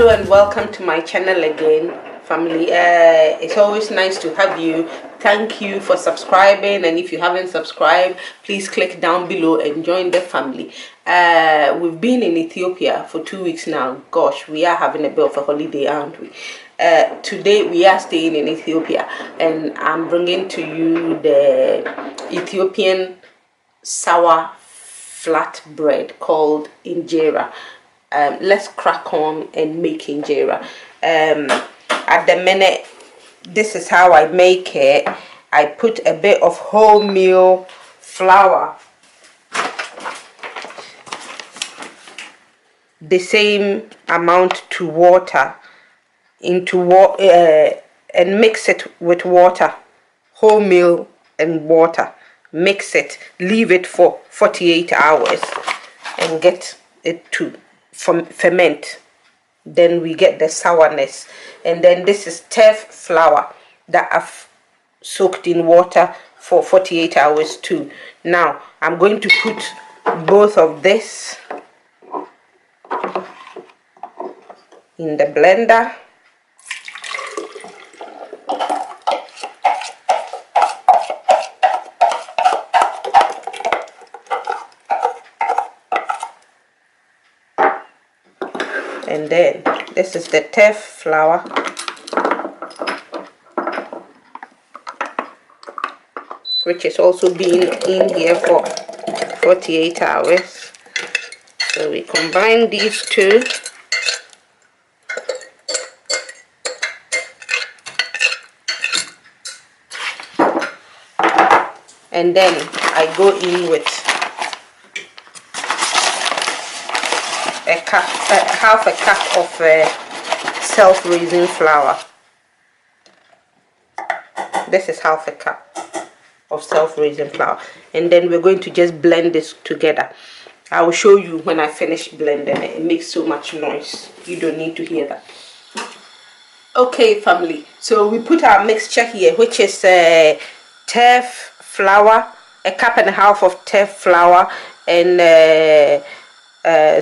Hello and welcome to my channel again, family. It's always nice to have you. Thank you for subscribing, and if you haven't subscribed, please click down below and join the family. We've been in Ethiopia for 2 weeks now. Gosh, we are having a bit of a holiday, aren't we? Today we are staying in Ethiopia, and I'm bringing to you the Ethiopian sour flat bread called Injera. Let's crack on and make Injera. At the minute, this is how I make it. I put a bit of wholemeal flour, the same amount to water, and mix it with water, wholemeal and water. Mix it, leave it for 48 hours and get it to ferment. Then we get the sourness. And then this is teff flour that I've soaked in water for 48 hours too. Now I'm going to put both of this in the blender. And then this is the teff flour, which is also been in here for 48 hours. So we combine these two. And then I go in with half a cup of self-raising flour. This is half a cup of self-raising flour, and then we're going to just blend this together. I will show you when I finish blending it. It makes so much noise, you don't need to hear that. Okay, family, so we put our mixture here, which is teff flour, a cup and a half of teff flour, and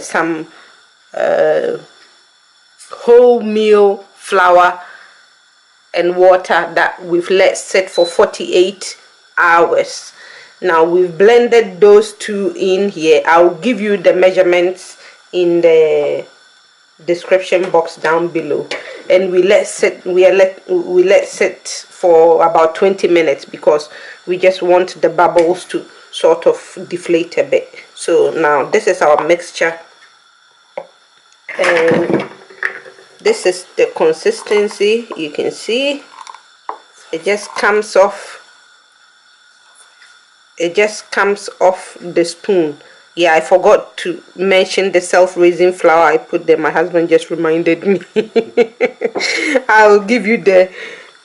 some wholemeal flour and water that we've let sit for 48 hours. Now we've blended those two in here. I'll give you the measurements in the description box down below. And we let sit for about 20 minutes because we just want the bubbles to sort of deflate a bit. So now this is our mixture, and this is the consistency. You can see it just comes off. It just comes off the spoon. Yeah, I forgot to mention the self-raising flour I put there. My husband just reminded me. I'll give you the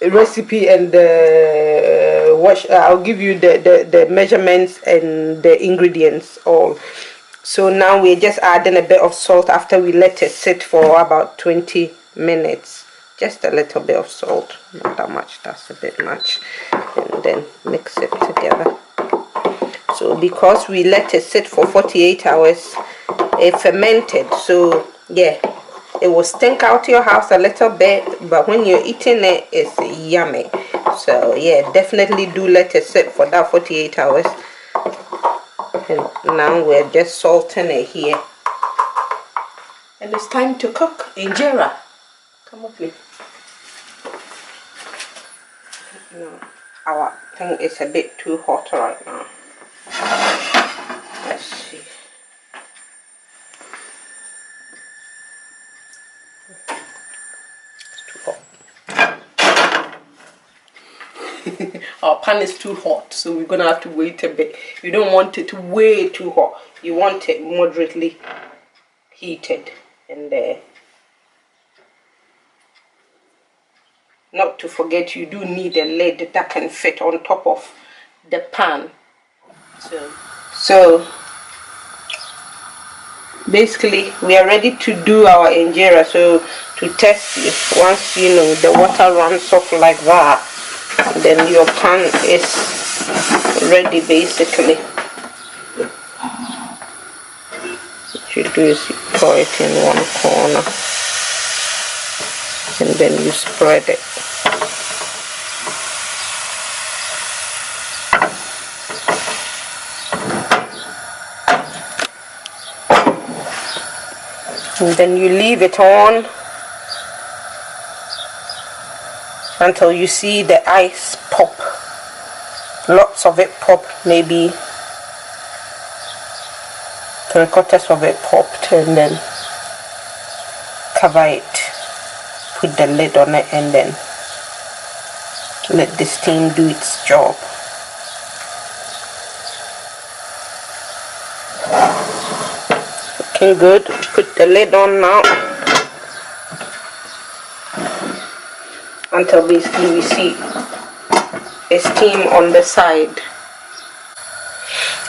recipe and the I'll give you the measurements and the ingredients all. So now we're just adding a bit of salt after we let it sit for about 20 minutes. Just a little bit of salt, not that much, that's a bit much. And then mix it together. So because we let it sit for 48 hours, it fermented. So yeah, it will stink out your house a little bit, but when you're eating it, it's yummy. So yeah, definitely do let it sit for that 48 hours. And now we're just salting it here. And it's time to cook Injera. Come on, please. No, our thing is a bit too hot right now. Let's see. Our pan is too hot, so we're gonna have to wait a bit. You don't want it way too hot. You want it moderately heated, and not to forget, you do need a lid that can fit on top of the pan. So basically we are ready to do our Injera. So to test it, once you know the water runs off like that, then your pan is ready basically. What you do is you pour it in one corner. and then you spread it. And then you leave it on until you see the ice pop. Lots of it pop, maybe 3/4 of it popped, and then cover it, put the lid on it, and then let the steam do its job. Okay, good. Put the lid on now until basically we see a steam on the side.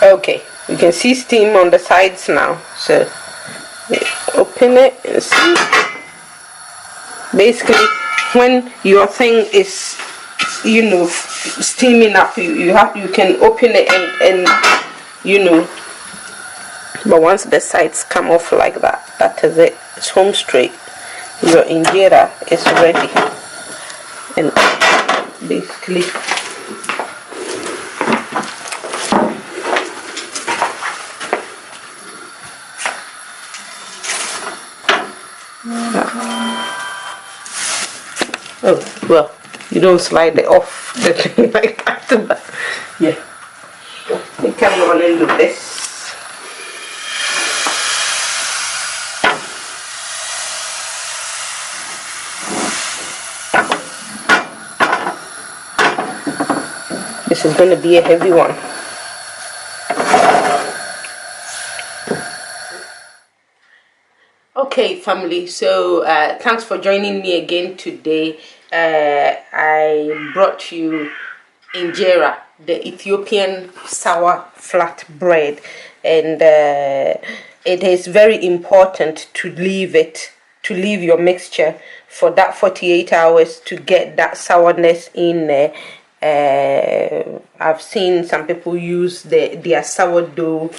Okay, you can see steam on the sides now, so open it and see. Basically, when your thing is, you know, steaming up, you can open it and you know. But once the sides come off like that, that is it. It's home straight. Your injera is ready. And basically, oh well, you don't slide it off the thing like that, but yeah, you carry on and do this. This is going to be a heavy one. Okay, family, so thanks for joining me again today. I brought you Injera, the Ethiopian sour flat bread, and it is very important to leave your mixture for that 48 hours to get that sourness in there. I've seen some people use their sourdough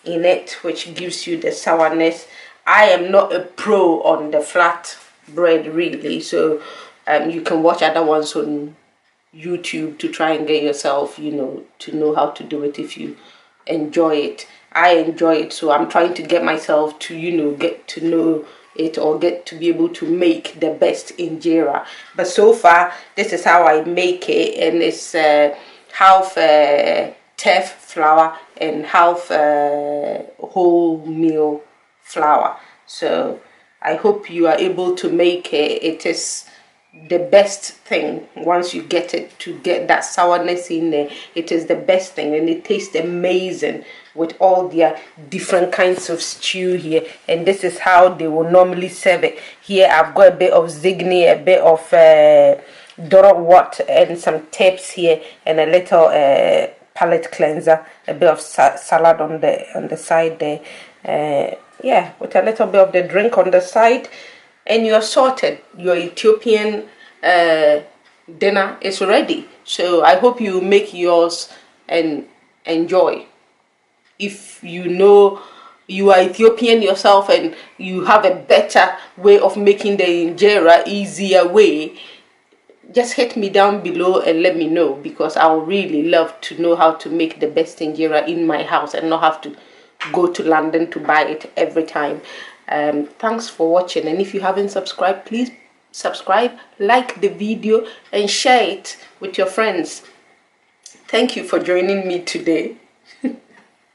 in it, which gives you the sourness. I am not a pro on the flat bread really, so you can watch other ones on YouTube to try and get yourself, you know, to know how to do it if you enjoy it. I enjoy it, so I'm trying to get myself to, you know, get to know it or get to be able to make the best injera. But so far, this is how I make it, and it's half teff flour and half wholemeal flour. So I hope you are able to make it. It is the best thing once you get it, to get that sourness in there. It is the best thing, and it tastes amazing with all their different kinds of stew here. And this is how they will normally serve it. Here I've got a bit of zigni, a bit of dorowat, and some tips here, and a little palate cleanser, a bit of salad on the side there. Yeah, with a little bit of the drink on the side, and you're sorted. Your Ethiopian dinner is ready. So I hope you make yours and enjoy. If you know you are Ethiopian yourself and you have a better way of making the injera, easier way, just hit me down below and let me know, because I would really love to know how to make the best injera in my house and not have to go to London to buy it every time. Thanks for watching, and if you haven't subscribed, please subscribe, like the video, and share it with your friends. Thank you for joining me today.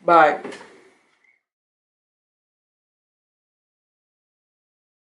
Bye.